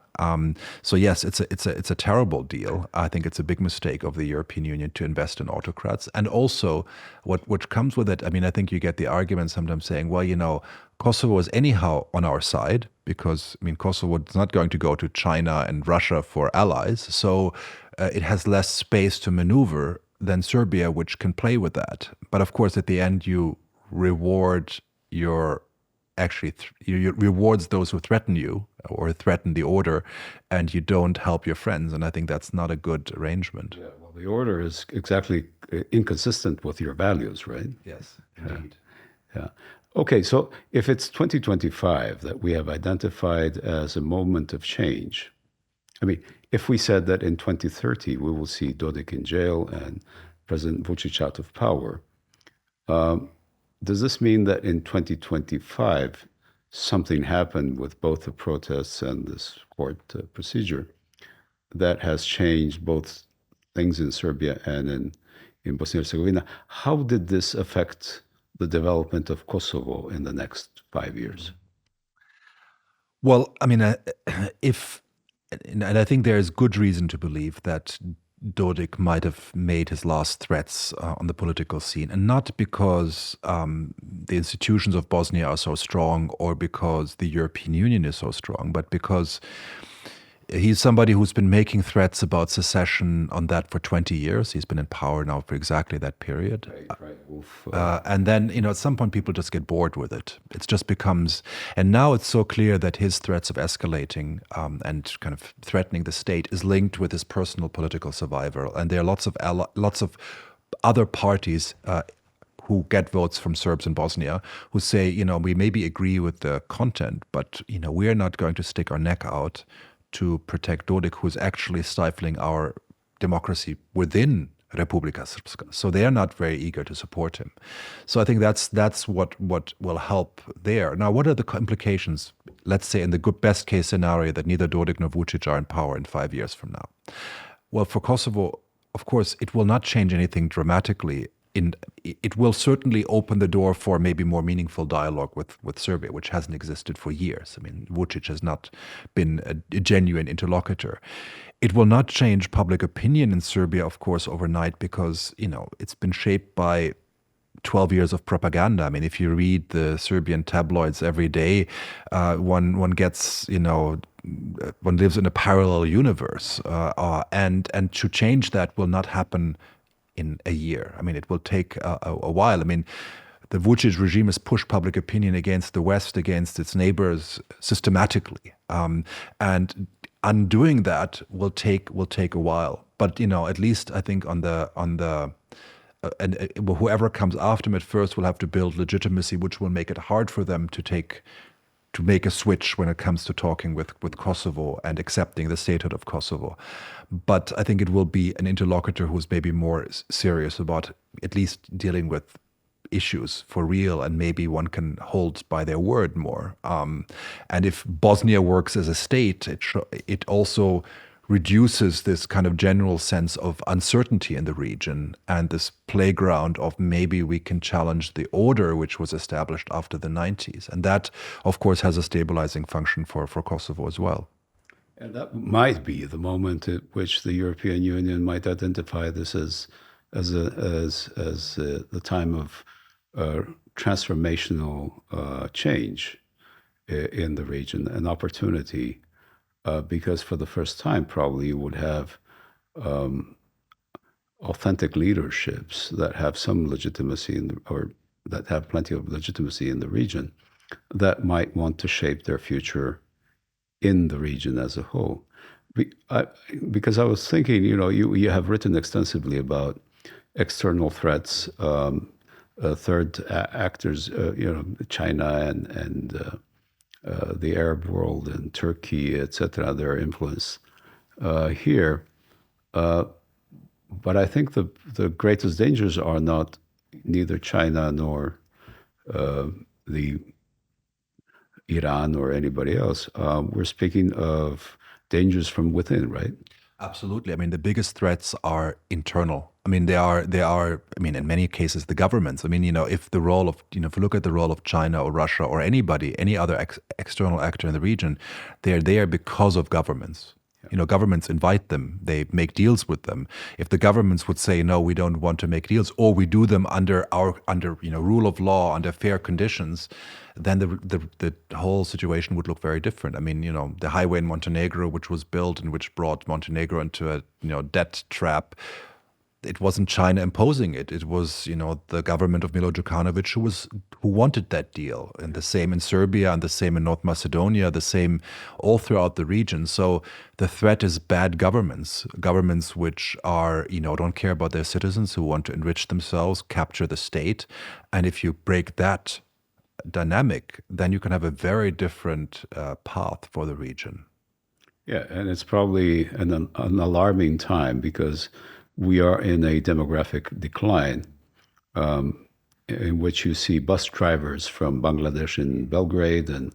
So yes, it's a terrible deal. I think it's a big mistake of the European Union to invest in autocrats. And also what comes with it, I think you get the argument sometimes saying, well, Kosovo is anyhow on our side because, Kosovo is not going to go to China and Russia for allies. So it has less space to maneuver than Serbia, which can play with that. But of course, at the end, you reward rewards those who threaten you or threaten the order, and you don't help your friends. And I think that's not a good arrangement. Yeah, well, the order is exactly inconsistent with your values, right? Yes, indeed. Yeah. Okay, so if it's 2025 that we have identified as a moment of change, if we said that in 2030 we will see Dodik in jail and President Vučić out of power, does this mean that in 2025 something happened with both the protests and this court procedure that has changed both things in Serbia and in Bosnia and Herzegovina? How did this affect the development of Kosovo in the next 5 years? Well, and I think there is good reason to believe that Dodik might have made his last threats on the political scene, and not because the institutions of Bosnia are so strong or because the European Union is so strong, but because He's somebody who's been making threats about secession on that for 20 years. He's been in power now for exactly that period. Right, Wolf. And then, at some point people just get bored with it. It just becomes, and now it's so clear that his threats of escalating and kind of threatening the state is linked with his personal political survival. And there are lots of other parties who get votes from Serbs in Bosnia who say, we maybe agree with the content, but, we're not going to stick our neck out to protect Dodik, who's actually stifling our democracy within Republika Srpska. So they are not very eager to support him. So I think that's what will help there. Now, what are the implications, let's say in the best case scenario that neither Dodik nor Vučić are in power in 5 years from now? Well, for Kosovo, of course, it will not change anything dramatically. It will certainly open the door for maybe more meaningful dialogue with Serbia, which hasn't existed for years. I mean, Vučić has not been a genuine interlocutor. It will not change public opinion in Serbia, of course, overnight, because, it's been shaped by 12 years of propaganda. I mean, if you read the Serbian tabloids every day, one gets, one lives in a parallel universe. And to change that will not happen in a year. I mean, it will take a while. I mean, the Vučić regime has pushed public opinion against the West, against its neighbors systematically. And undoing that will take a while. But, at least I think whoever comes after him at first will have to build legitimacy, which will make it hard for them to make a switch when it comes to talking with Kosovo and accepting the statehood of Kosovo. But I think it will be an interlocutor who's maybe more serious about at least dealing with issues for real, and maybe one can hold by their word more. And if Bosnia works as a state, it also reduces this kind of general sense of uncertainty in the region and this playground of maybe we can challenge the order which was established after the 90s. And that, of course, has a stabilizing function for Kosovo as well. And that might be the moment at which the European Union might identify this as the time of transformational change in the region, an opportunity. Because for the first time, probably you would have authentic leaderships that have some legitimacy or that have plenty of legitimacy in the region, that might want to shape their future in the region as a whole. Because I was thinking, you have written extensively about external threats, third actors, China and the Arab world and Turkey, etc., their influence here. But I think the greatest dangers are not neither China nor the Iran or anybody else. We're speaking of dangers from within, right? Absolutely. I mean, the biggest threats are internal. I mean, they are, I mean, in many cases, the governments. I mean, if the role of, if you look at the role of China or Russia or anybody, any other external actor in the region, they're there because of governments. Governments invite them. They make deals with them. If the governments would say, no, we don't want to make deals, or we do them under rule of law, under fair conditions, then the whole situation would look very different. I mean, the highway in Montenegro, which was built and which brought Montenegro into a debt trap, it wasn't China imposing it. It was, the government of Milo Đukanović who wanted that deal. And the same in Serbia and the same in North Macedonia, the same all throughout the region. So the threat is bad governments which are, don't care about their citizens, who want to enrich themselves, capture the state. And if you break that dynamic, then you can have a very different path for the region. Yeah, and it's probably an alarming time because we are in a demographic decline in which you see bus drivers from Bangladesh in Belgrade and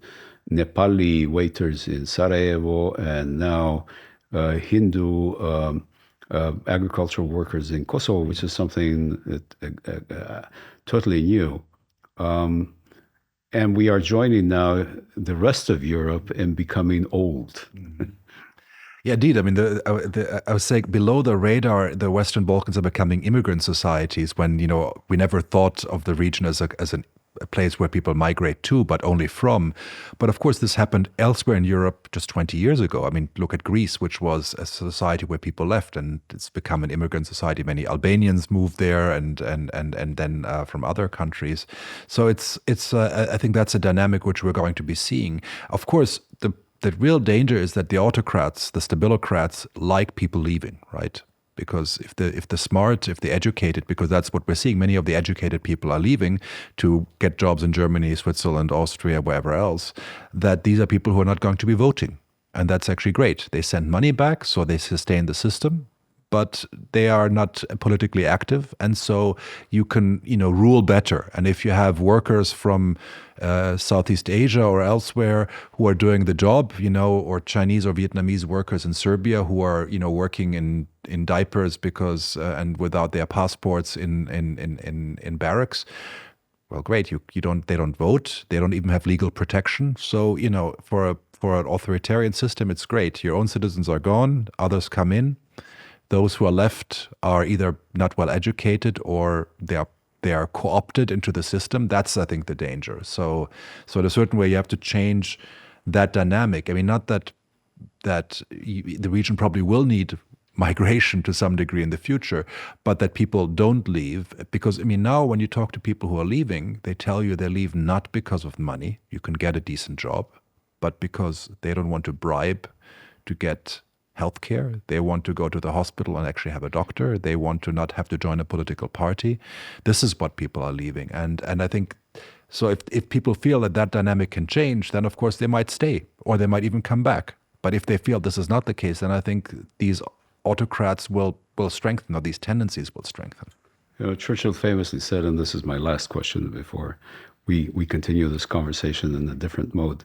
Nepali waiters in Sarajevo and now Hindu agricultural workers in Kosovo, which is something totally new. And we are joining now the rest of Europe in becoming old. Mm-hmm. Yeah, indeed. I mean, I was saying below the radar, the Western Balkans are becoming immigrant societies when, we never thought of the region as a place where people migrate to, but only from. But of course, this happened elsewhere in Europe just 20 years ago. I mean, look at Greece, which was a society where people left, and it's become an immigrant society. Many Albanians moved there, and then from other countries. So I think that's a dynamic which we're going to be seeing. Of course, the real danger is that the autocrats, the stabilocrats, like people leaving, right? Because if the smart, if the educated, because that's what we're seeing, many of the educated people are leaving to get jobs in Germany, Switzerland, Austria, wherever else, that these are people who are not going to be voting. And that's actually great. They send money back, so they sustain the system, but they are not politically active. And so you can, rule better. And if you have workers from Southeast Asia or elsewhere who are doing the job, or Chinese or Vietnamese workers in Serbia who are, working in diapers because and without their passports in barracks. Well, great. They don't vote. They don't even have legal protection. So, for an authoritarian system, it's great. Your own citizens are gone. Others come in. Those who are left are either not well educated or they are co-opted into the system. That's, I think, the danger. So in a certain way, you have to change that dynamic. I mean, not that the region probably will need migration to some degree in the future, but that people don't leave. Because, I mean, now when you talk to people who are leaving, they tell you they leave not because of money, you can get a decent job, but because they don't want to bribe to get healthcare. They want to go to the hospital and actually have a doctor. They want to not have to join a political party. This is what people are leaving. And I think, so if people feel that dynamic can change, then of course they might stay or they might even come back. But if they feel this is not the case, then I think these autocrats will strengthen, or these tendencies will strengthen. Churchill famously said, and this is my last question before we continue this conversation in a different mode,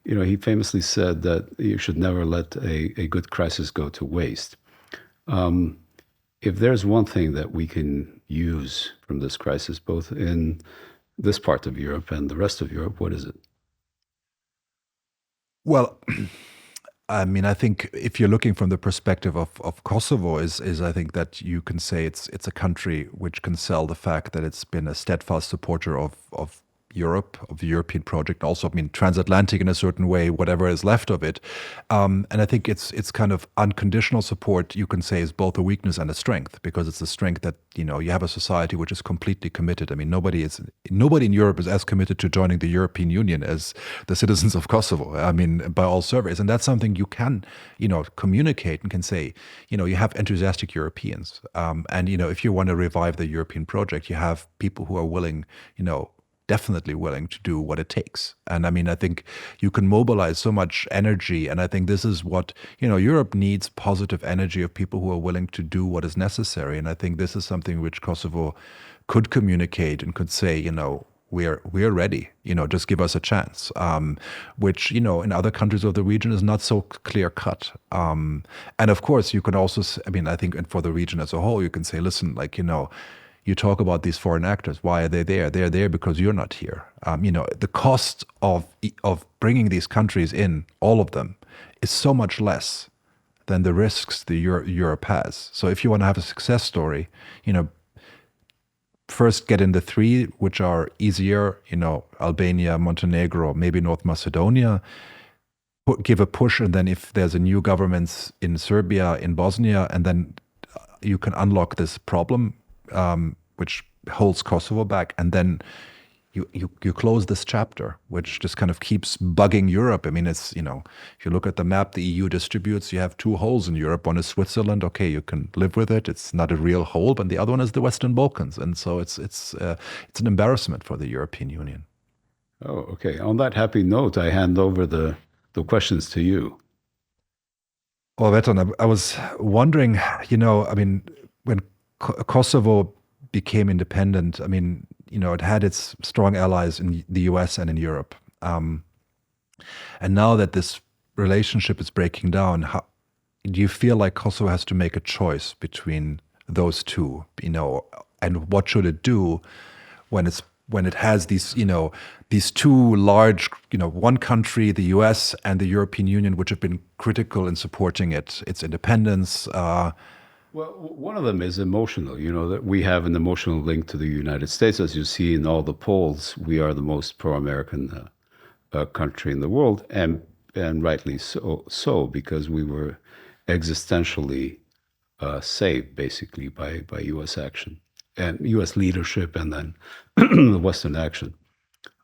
he famously said that you should never let a good crisis go to waste. If there's one thing that we can use from this crisis, both in this part of Europe and the rest of Europe, what is it? Well, I mean, I think if you're looking from the perspective of Kosovo, is I think that you can say it's a country which can sell the fact that it's been a steadfast supporter of Europe, of the European project, also, I mean, transatlantic in a certain way, whatever is left of it. And I think it's kind of unconditional support, you can say, is both a weakness and a strength, because it's a strength that, you have a society which is completely committed. I mean, nobody in Europe is as committed to joining the European Union as the citizens of Kosovo, I mean, by all surveys. And that's something you can, communicate and can say, you have enthusiastic Europeans. And, if you want to revive the European project, you have people who are willing, definitely willing to do what it takes. And I mean, I think you can mobilize so much energy. And I think this is what, Europe needs, positive energy of people who are willing to do what is necessary. And I think this is something which Kosovo could communicate and could say, we're ready, just give us a chance, which, in other countries of the region is not so clear cut. And of course, you can also, I think, and for the region as a whole, you can say, listen, you talk about these foreign actors. Why are they there? They're there because you're not here. The cost of bringing these countries in, all of them, is so much less than the risks the Europe has. So if you want to have a success story, first get in the three, which are easier, Albania, Montenegro, maybe North Macedonia, give a push. And then if there's a new government in Serbia, in Bosnia, and then you can unlock this problem, which holds Kosovo back, and then you close this chapter, which just kind of keeps bugging Europe. I mean, it's, if you look at the map the EU distributes, you have two holes in Europe. One is Switzerland. Okay, you can live with it. It's not a real hole. But the other one is the Western Balkans. And so it's an embarrassment for the European Union. Oh, okay. On that happy note, I hand over the questions to you. Well, Veton, I was wondering, when Kosovo became independent, it had its strong allies in the US and in Europe. And now that this relationship is breaking down, do you feel like Kosovo has to make a choice between those two, and what should it do when it has these two large, one country, the US and the European Union, which have been critical in supporting its independence, Well, one of them is emotional. You know, that we have an emotional link to the United States. As you see in all the polls, we are the most pro-American country in the world, and rightly so, because we were existentially saved basically by U.S. action and U.S. leadership, and then the Western action.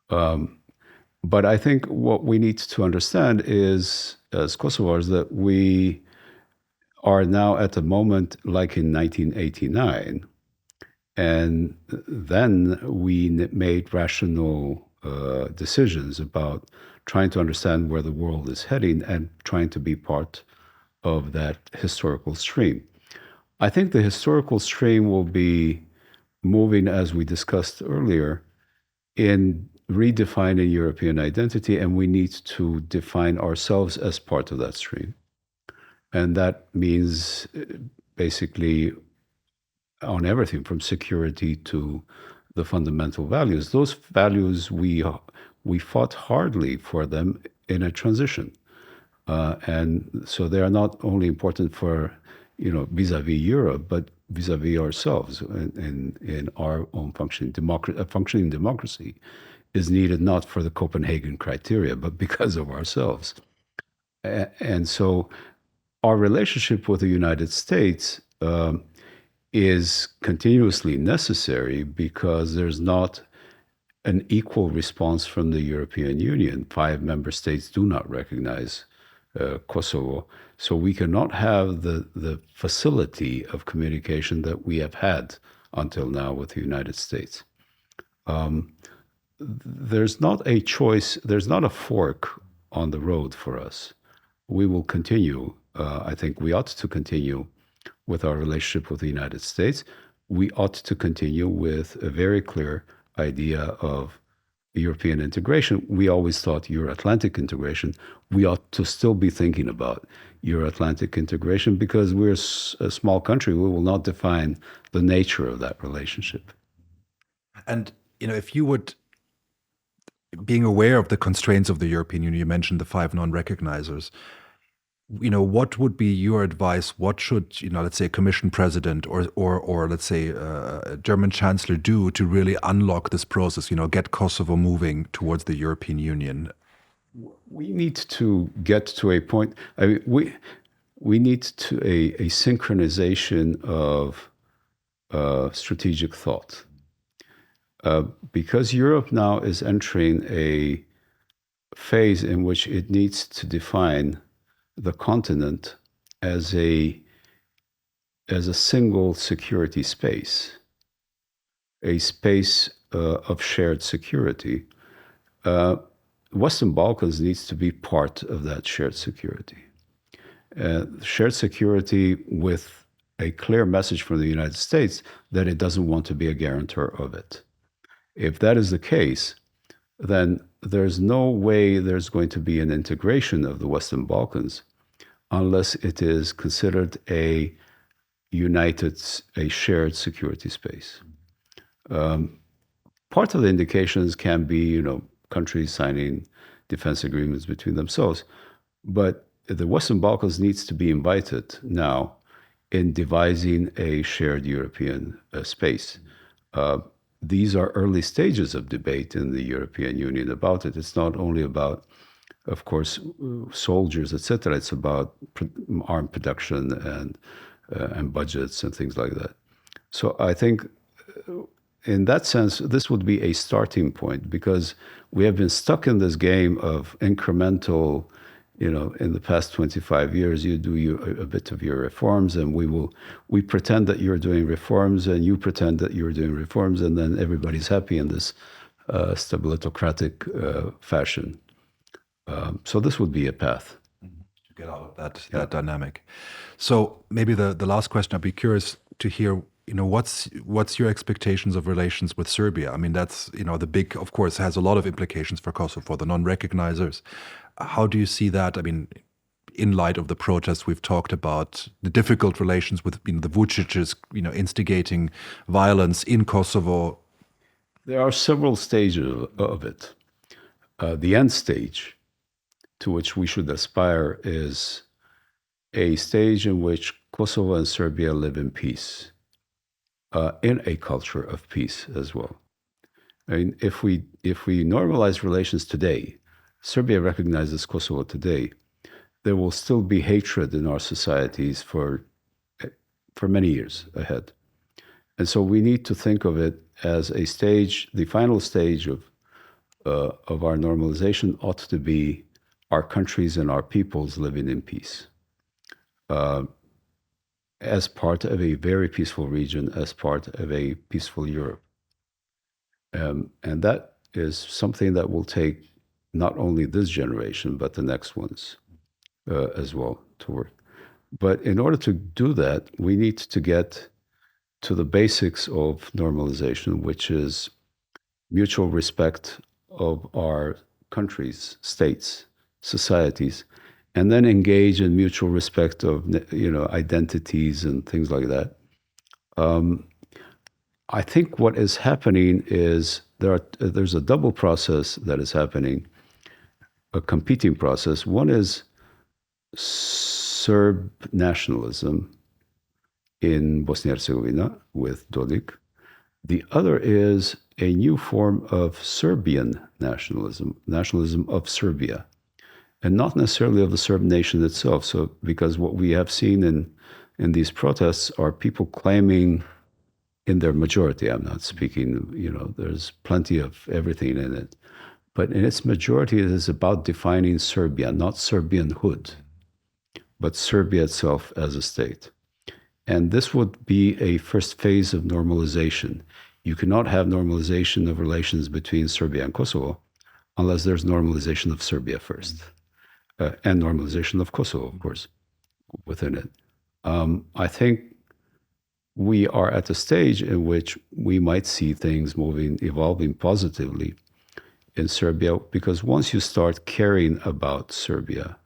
But I think what we need to understand is, as Kosovars, that we are now at a moment like in 1989, and then we made rational decisions about trying to understand where the world is heading and trying to be part of that historical stream. I think the historical stream will be moving, as we discussed earlier, in redefining European identity, and we need to define ourselves as part of that stream. And that means basically on everything from security to the fundamental values. Those values, we fought hardly for them in a transition. And so they are not only important for, vis-a-vis Europe, but vis-a-vis ourselves in our own functioning. A functioning democracy is needed not for the Copenhagen criteria, but because of ourselves. And so our relationship with the United States is continuously necessary because there's not an equal response from the European Union. 5 member states do not recognize Kosovo. So we cannot have the facility of communication that we have had until now with the United States. There's not a choice, there's not a fork on the road for us. We will continue, I think we ought to continue with our relationship with the United States. We ought to continue with a very clear idea of European integration. We always thought Euro-Atlantic integration. We ought to still be thinking about Euro-Atlantic integration because we're a small country. We will not define the nature of that relationship. And, if you would, being aware of the constraints of the European Union, you mentioned the 5 non-recognizers, what would be your advice? What should, let's say a commission president or let's say a German chancellor do to really unlock this process, get Kosovo moving towards the European Union? We need to get to a point, we need to a synchronization of strategic thought. Because Europe now is entering a phase in which it needs to define the continent as a single security space, a space of shared security. Western Balkans needs to be part of that shared security. Shared security with a clear message from the United States that it doesn't want to be a guarantor of it. If that is the case, then there's no way there's going to be an integration of the Western Balkans unless it is considered a shared security space. Part of the indications can be, countries signing defense agreements between themselves, but the Western Balkans needs to be invited now in devising a shared European space. These are early stages of debate in the European Union about it. It's not only about, of course, soldiers, etc. It's about armed production and budgets and things like that. So I think in that sense, this would be a starting point because we have been stuck in this game of incremental, in the past 25 years, you do a bit of your reforms and we pretend that you're doing reforms and you pretend that you're doing reforms and then everybody's happy in this Stabilocratic fashion. So this would be a path. To get out of that dynamic. So maybe the last question, I'd be curious to hear, what's your expectations of relations with Serbia? I mean, that's, the big, of course, has a lot of implications for Kosovo, for the non-recognizers. How do you see that? I mean, in light of the protests we've talked about, the difficult relations with the Vucic's, instigating violence in Kosovo. There are several stages of it. The end stage to which we should aspire is a stage in which Kosovo and Serbia live in peace, in a culture of peace as well. I mean, if we normalize relations today, Serbia recognizes Kosovo today, there will still be hatred in our societies for many years ahead. And so we need to think of it as a stage, the final stage of our normalization ought to be our countries and our peoples living in peace. As part of a very peaceful region, as part of a peaceful Europe. And that is something that will take not only this generation, but the next ones as well to work. But in order to do that, we need to get to the basics of normalization, which is mutual respect of our countries, states, societies, and then engage in mutual respect of identities and things like that. I think what is happening is there's a double process that is happening, a competing process. One is Serb nationalism in Bosnia and Herzegovina with Dodik. The other is a new form of Serbian nationalism of Serbia, and not necessarily of the Serb nation itself. So, because what we have seen in these protests are people claiming, in their majority, I'm not speaking, there's plenty of everything in it, but in its majority, it is about defining Serbia, not Serbianhood, but Serbia itself as a state. And this would be a first phase of normalization. You cannot have normalization of relations between Serbia and Kosovo unless there's normalization of Serbia first, and normalization of Kosovo, of course, within it. I think we are at a stage in which we might see things evolving positively in Serbia, because once you start caring about Serbia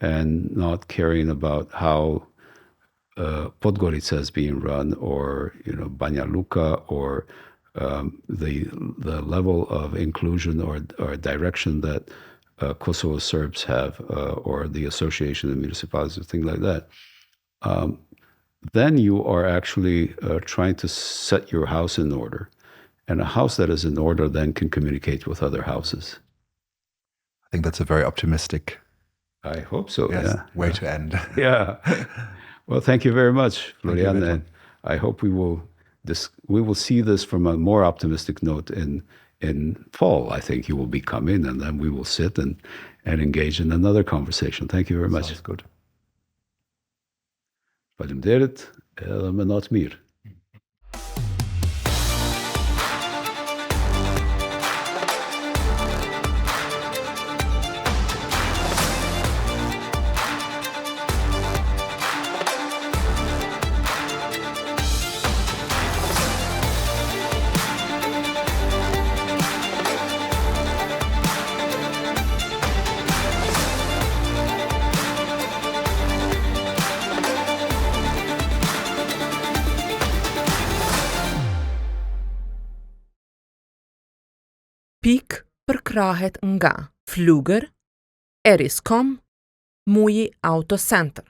and not caring about how Podgorica is being run, or Banja Luka, or the level of inclusion or direction that Kosovo Serbs have, or the association of municipalities, or things like that, then you are actually trying to set your house in order. And a house that is in order then can communicate with other houses. I think that's a very optimistic I hope so. Yes, yeah. way to end. Yeah. Well, thank you very much, Florian, and I hope we will see this from a more optimistic note in fall. I think you will be coming, and then we will sit and engage in another conversation. Thank you very much. Sounds good. Faleminderit, edhe me natë mirë. Pikë përkrahet nga Flugër, Eriskom, Muji Auto Center.